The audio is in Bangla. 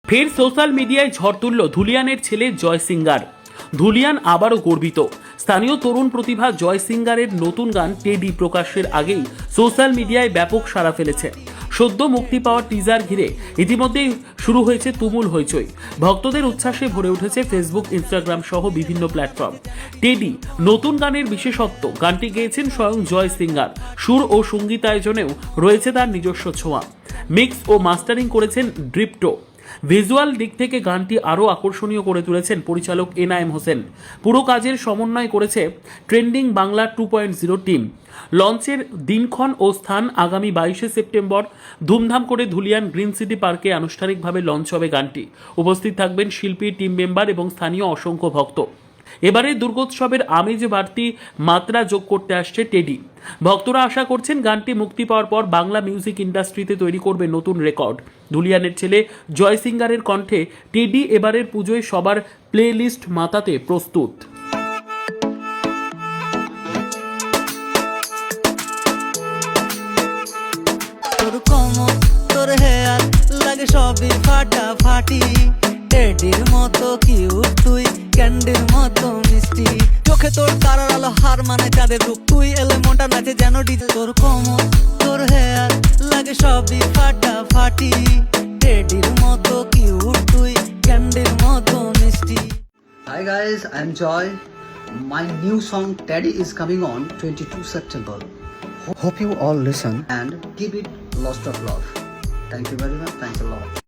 ফের সোশ্যাল মিডিয়ায় ঝড় তুলল ধুলিয়ানের ছেলে জয় সিঙ্গার। ধুলিয়ান আবারও গর্বিত। স্থানীয় তরুণ প্রতিভা জয় সিঙ্গারের নতুন গান টেডি প্রকাশের আগেই সোশ্যাল মিডিয়ায় ব্যাপক সাড়া ফেলেছে। সদ্য মুক্তি পাওয়া টিজার ঘিরে ইতিমধ্যেই শুরু হয়েছে তুমুল হইচই। ভক্তদের উচ্ছ্বাসে ভরে উঠেছে ফেসবুক, ইনস্টাগ্রাম সহ বিভিন্ন প্ল্যাটফর্ম। টেডি নতুন গানের বিশেষত্ব, গানটি গেয়েছেন স্বয়ং জয় সিঙ্গার। সুর ও সঙ্গীতায়োজনেও রয়েছে তার নিজস্ব ছোঁয়া। মিক্স ও মাস্টারিং করেছেন ড্রিপ্টো। ভিজুয়াল দিক থেকে গানটি আরও আকর্ষণীয় করে তুলেছেন পরিচালক এনায়েম হোসেন। পুরো কাজের সমন্বয় করেছে ট্রেন্ডিং বাংলা 2.0 টিম। লঞ্চের দিনক্ষণ ও স্থান আগামী 22শে সেপ্টেম্বর ধুমধাম করে ধুলিয়ান গ্রিন সিটি পার্কে আনুষ্ঠানিকভাবে লঞ্চ হবে গানটি। উপস্থিত থাকবেন শিল্পী, টিম মেম্বার এবং স্থানীয় অসংখ্য ভক্ত। এবারে দুর্গোৎসবের আমেজে বাড়তি মাত্রা যোগ করতে আসছে টেডি। ভক্তরা আশা করছেন গানটি মুক্তি পাওয়ার পর বাংলা মিউজিক ইন্ডাস্ট্রিতে তৈরি করবে নতুন রেকর্ড। ধুলিয়ানের ছেলে জয় সিঙ্গারের কণ্ঠে টেডি এবারের পুজোয় সবার প্লে লিস্ট মাতাতে প্রস্তুত। তোর কোমর, তোর হেয়ার লাগে সবই ফাটাফাটি। টেডির মতো কিউট তুই, ক্যান্ডির মতো মিষ্টি। চোখে তোর তারার আলো, হার মানে চাঁদের রূপ। তুই এলে মনটা নাচে যেন ডিজে। তোর কোমর, তোর হেয়ার লাগে সবই ফাটাফাটি। টেডির মতো কিউট তুই, ক্যান্ডির মতো মিষ্টি। Hi guys, I'm Joy. My new song Teddy is coming on 22 September. Hope you all listen and give it lots of love. Thank you very much. Thanks a lot.